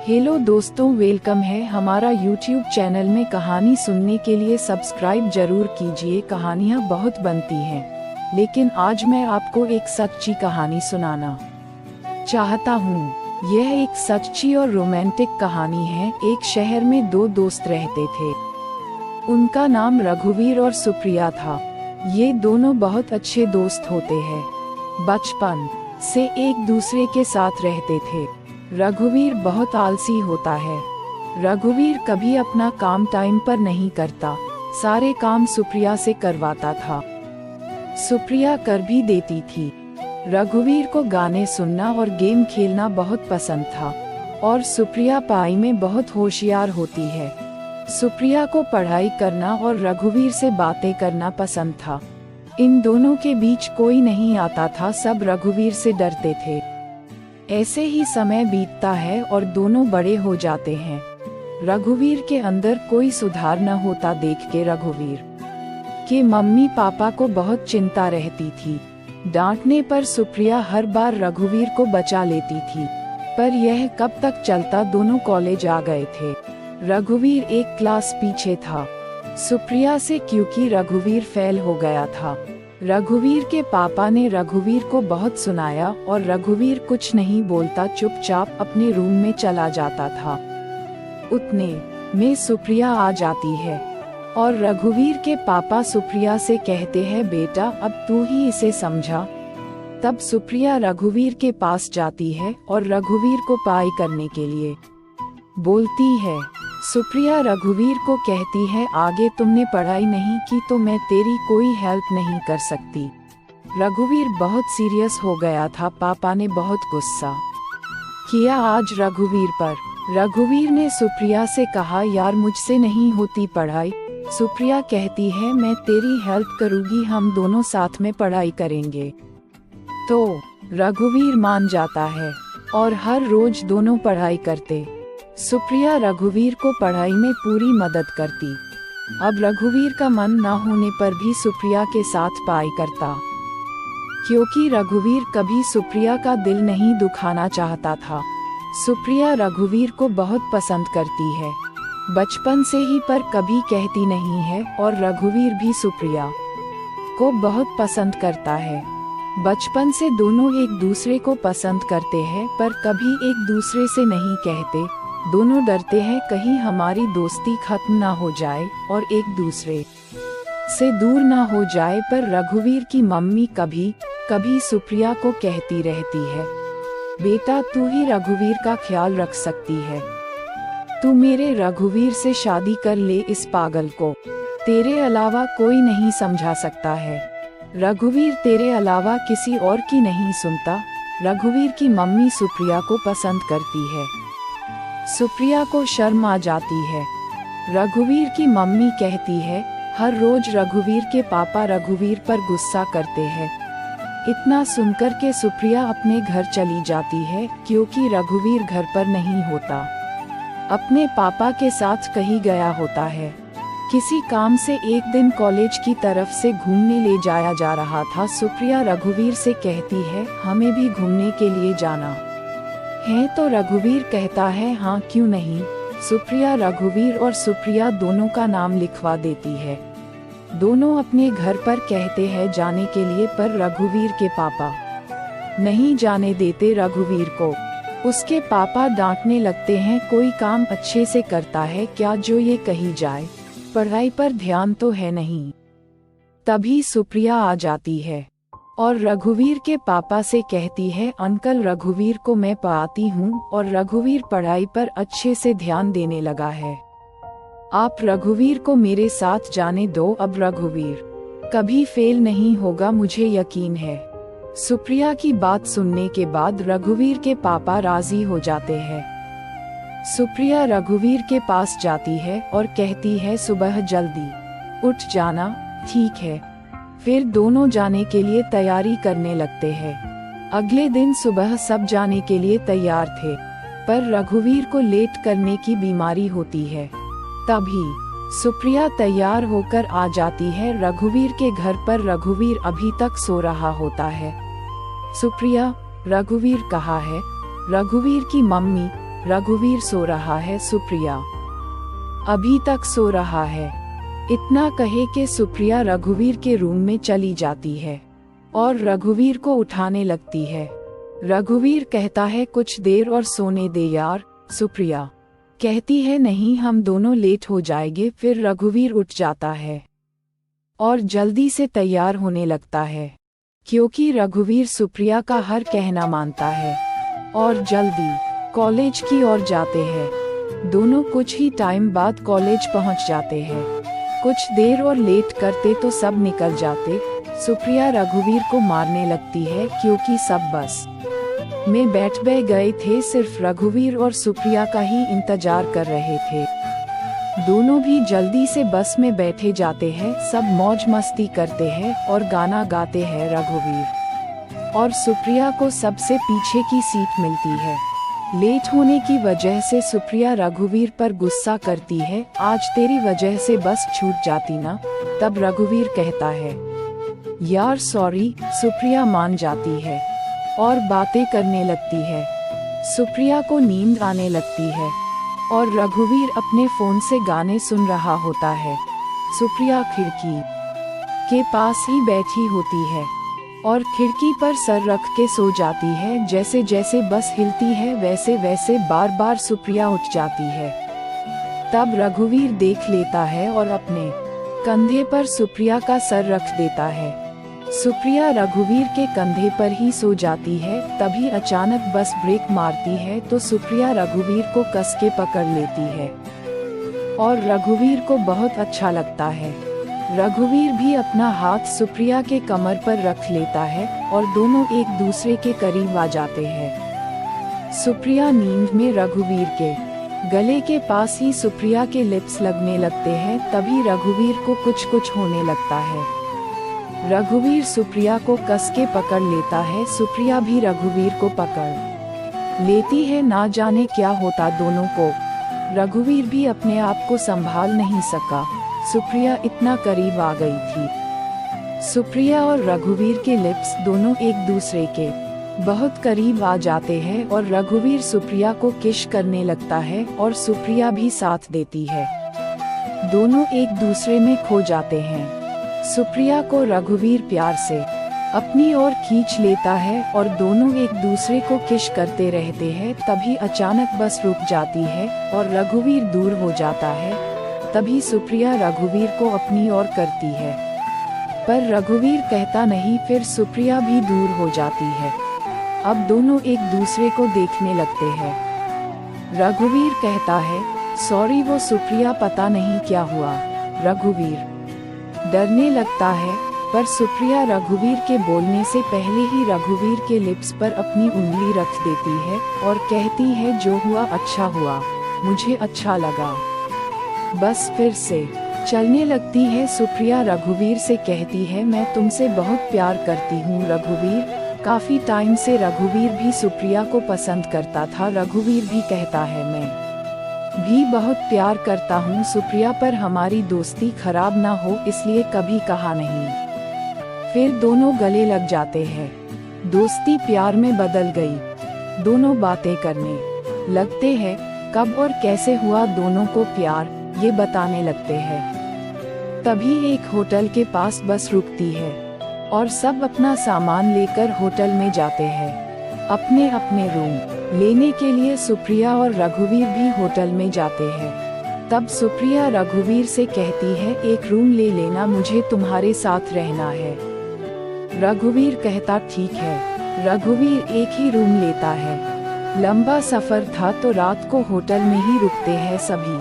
Hello दोस्तों, welcome है हमारा यूट्यूब चैनल में। कहानी सुनने के लिए सब्सक्राइब जरूर कीजिए। कहानियाँ बहुत बनती हैं, लेकिन आज मैं आपको एक सच्ची कहानी सुनाना चाहता हूँ। यह एक सच्ची और रोमांटिक कहानी है। एक शहर में दो दोस्त रहते थे। उनका नाम रघुवीर और सुप्रिया था। ये दोनों बहुत अच्छे दोस्त होते हैं। बचपन से एक दूसरे के साथ रहते थे। रघुवीर बहुत आलसी होता है। रघुवीर कभी अपना काम टाइम पर नहीं करता। सारे काम सुप्रिया से करवाता था। सुप्रिया कर भी देती थी। रघुवीर को गाने सुनना और गेम खेलना बहुत पसंद था, और सुप्रिया पढ़ाई में बहुत होशियार होती है। सुप्रिया को पढ़ाई करना और रघुवीर से बातें करना पसंद था। इन दोनों के बीच कोई नहीं आता था, सब रघुवीर से डरते थे। ऐसे ही समय बीतता है और दोनों बड़े हो जाते हैं। रघुवीर के अंदर कोई सुधार न होता देख के रघुवीर के मम्मी पापा को बहुत चिंता रहती थी। डांटने पर सुप्रिया हर बार रघुवीर को बचा लेती थी, पर यह कब तक चलता। दोनों कॉलेज आ गए थे। रघुवीर एक क्लास पीछे था सुप्रिया से, क्योंकि रघुवीर फेल हो गया था। रघुवीर के पापा ने रघुवीर को बहुत सुनाया और रघुवीर कुछ नहीं बोलता, चुपचाप अपने रूम में चला जाता था। उतने में सुप्रिया आ जाती है और रघुवीर के पापा सुप्रिया से कहते हैं, बेटा अब तू ही इसे समझा। तब सुप्रिया रघुवीर के पास जाती है और रघुवीर को पढ़ाई करने के लिए बोलती है। सुप्रिया रघुवीर को कहती है, आगे तुमने पढ़ाई नहीं की तो मैं तेरी कोई हेल्प नहीं कर सकती। रघुवीर बहुत सीरियस हो गया था। पापा ने बहुत गुस्सा किया आज रघुवीर पर। रघुवीर ने सुप्रिया से कहा, यार मुझसे नहीं होती पढ़ाई। सुप्रिया कहती है, मैं तेरी हेल्प करूंगी, हम दोनों साथ में पढ़ाई करेंगे। तो रघुवीर मान जाता है और हर रोज दोनों पढ़ाई करते। सुप्रिया रघुवीर को पढ़ाई में पूरी मदद करती। अब रघुवीर का मन न होने पर भी सुप्रिया के साथ पढ़ाई करता, क्योंकि रघुवीर कभी सुप्रिया का दिल नहीं दुखाना चाहता था। सुप्रिया रघुवीर को बहुत पसंद करती है, बचपन से ही, पर कभी कहती नहीं है। और रघुवीर भी सुप्रिया को बहुत पसंद करता है। बचपन से दोनों एक दूसरे को पसंद करते हैं, पर कभी एक दूसरे से नहीं कहते। दोनों डरते हैं कहीं हमारी दोस्ती खत्म ना हो जाए और एक दूसरे से दूर ना हो जाए। पर रघुवीर की मम्मी कभी कभी सुप्रिया को कहती रहती है, बेटा तू ही रघुवीर का ख्याल रख सकती है। तू मेरे रघुवीर से शादी कर ले, इस पागल को तेरे अलावा कोई नहीं समझा सकता है। रघुवीर तेरे अलावा किसी और की नहीं सुनता। रघुवीर की मम्मी सुप्रिया को पसंद करती है। सुप्रिया को शर्म आ जाती है। रघुवीर की मम्मी कहती है, हर रोज रघुवीर के पापा रघुवीर पर गुस्सा करते हैं। इतना सुनकर के सुप्रिया अपने घर चली जाती है, क्योंकि रघुवीर घर पर नहीं होता, अपने पापा के साथ कहीं गया होता है। किसी काम से एक दिन कॉलेज की तरफ से घूमने ले जाया जा रहा था। सुप्रिया रघुवीर से कहती है, हमें भी घूमने के लिए जाना है। तो रघुवीर कहता है, हाँ क्यों नहीं। सुप्रिया रघुवीर और सुप्रिया दोनों का नाम लिखवा देती है। दोनों अपने घर पर कहते हैं जाने के लिए, पर रघुवीर के पापा नहीं जाने देते रघुवीर को। उसके पापा डांटने लगते हैं, कोई काम अच्छे से करता है क्या जो ये कही जाए, पढ़ाई पर ध्यान तो है नहीं। तभी सुप्रिया आ जाती है और रघुवीर के पापा से कहती है, अंकल रघुवीर को मैं पढ़ाती हूँ और रघुवीर पढ़ाई पर अच्छे से ध्यान देने लगा है। आप रघुवीर को मेरे साथ जाने दो। अब रघुवीर कभी फेल नहीं होगा, मुझे यकीन है। सुप्रिया की बात सुनने के बाद रघुवीर के पापा राजी हो जाते हैं। सुप्रिया रघुवीर के पास जाती है और कहती है, सुबह जल्दी उठ जाना, ठीक है। फिर दोनों जाने के लिए तैयारी करने लगते हैं। अगले दिन सुबह सब जाने के लिए तैयार थे, पर रघुवीर को लेट करने की बीमारी होती है। तभी सुप्रिया तैयार होकर आ जाती है रघुवीर के घर पर। रघुवीर अभी तक सो रहा होता है। सुप्रिया, रघुवीर कहाँ है? रघुवीर की मम्मी रघुवीर सो रहा है सुप्रिया अभी तक सो रहा है। इतना कहे कि सुप्रिया रघुवीर के रूम में चली जाती है और रघुवीर को उठाने लगती है। रघुवीर कहता है कुछ देर और सोने दे यार। सुप्रिया कहती है नहीं, हम दोनों लेट हो जाएंगे। फिर रघुवीर उठ जाता है और जल्दी से तैयार होने लगता है, क्योंकि रघुवीर सुप्रिया का हर कहना मानता है और जल्दी कॉलेज की ओर जाते हैं। दोनों कुछ ही टाइम बाद कॉलेज पहुंच जाते हैं। कुछ देर और लेट करते तो सब निकल जाते। सुप्रिया रघुवीर को मारने लगती है क्योंकि सब बस में बैठ गए थे, सिर्फ रघुवीर और सुप्रिया का ही इंतजार कर रहे थे। दोनों भी जल्दी से बस में बैठे जाते हैं। सब मौज मस्ती करते हैं और गाना गाते हैं। रघुवीर और सुप्रिया को सबसे पीछे की सीट मिलती है। लेट होने की वजह से सुप्रिया रघुवीर पर गुस्सा करती है, आज तेरी वजह से बस छूट जाती ना। तब रघुवीर कहता है यार सॉरी। सुप्रिया मान जाती है और बातें करने लगती है। सुप्रिया को नींद आने लगती है और रघुवीर अपने फोन से गाने सुन रहा होता है। सुप्रिया खिड़की के पास ही बैठी होती है और खिड़की पर सर रख के सो जाती है। जैसे जैसे बस हिलती है वैसे वैसे बार बार सुप्रिया उठ जाती है। तब रघुवीर देख लेता है और अपने कंधे पर सुप्रिया का सर रख देता है। सुप्रिया रघुवीर के कंधे पर ही सो जाती है। तभी अचानक बस ब्रेक मारती है तो सुप्रिया रघुवीर को कस के पकड़ लेती है और रघुवीर को बहुत अच्छा लगता है। रघुवीर भी अपना हाथ सुप्रिया के कमर पर रख लेता है और दोनों एक दूसरे के करीब आ जाते हैं। सुप्रिया नींद में रघुवीर के गले के पास ही सुप्रिया के लिप्स लगने लगते हैं। तभी रघुवीर को कुछ होने लगता है। रघुवीर सुप्रिया को कस के पकड़ लेता है। सुप्रिया भी रघुवीर को पकड़ लेती है। ना जाने क्या होता दोनों को। रघुवीर भी अपने आप को संभाल नहीं सका, सुप्रिया इतना करीब आ गई थी। सुप्रिया और रघुवीर के लिप्स दोनों एक दूसरे के बहुत करीब आ जाते हैं और रघुवीर सुप्रिया को किस करने लगता है और सुप्रिया भी साथ देती है। दोनों एक दूसरे में खो जाते हैं। सुप्रिया को रघुवीर प्यार से अपनी ओर खींच लेता है और दोनों एक दूसरे को किस करते रहते हैं। तभी अचानक बस रुक जाती है और रघुवीर दूर हो जाता है। तभी सुप्रिया रघुवीर को अपनी ओर करती है, पर रघुवीर कहता नहीं। फिर सुप्रिया भी दूर हो जाती है। अब दोनों एक दूसरे को देखने लगते हैं। रघुवीर कहता है सॉरी वो सुप्रिया पता नहीं क्या हुआ। रघुवीर डरने लगता है, पर सुप्रिया रघुवीर के बोलने से पहले ही रघुवीर के लिप्स पर अपनी उंगली रख देती है और कहती है जो हुआ अच्छा हुआ, मुझे अच्छा लगा। बस फिर से चलने लगती है। सुप्रिया रघुवीर से कहती है मैं तुमसे बहुत प्यार करती हूँ रघुवीर। काफी टाइम से रघुवीर भी सुप्रिया को पसंद करता था। रघुवीर भी कहता है मैं भी बहुत प्यार करता हूँ सुप्रिया, पर हमारी दोस्ती खराब ना हो इसलिए कभी कहा नहीं। फिर दोनों गले लग जाते हैं। दोस्ती प्यार में बदल गई। दोनों बातें करने लगते हैं। कब और कैसे हुआ दोनों को प्यार, ये बताने लगते हैं। तभी एक होटल के पास बस रुकती है और सब अपना सामान लेकर होटल में जाते हैं अपने अपने रूम लेने के लिए। सुप्रिया और रघुवीर भी होटल में जाते हैं। तब सुप्रिया रघुवीर से कहती है एक रूम ले लेना, मुझे तुम्हारे साथ रहना है। रघुवीर कहता ठीक है। रघुवीर एक ही रूम लेता है। लंबा सफर था तो रात को होटल में ही रुकते हैं सभी।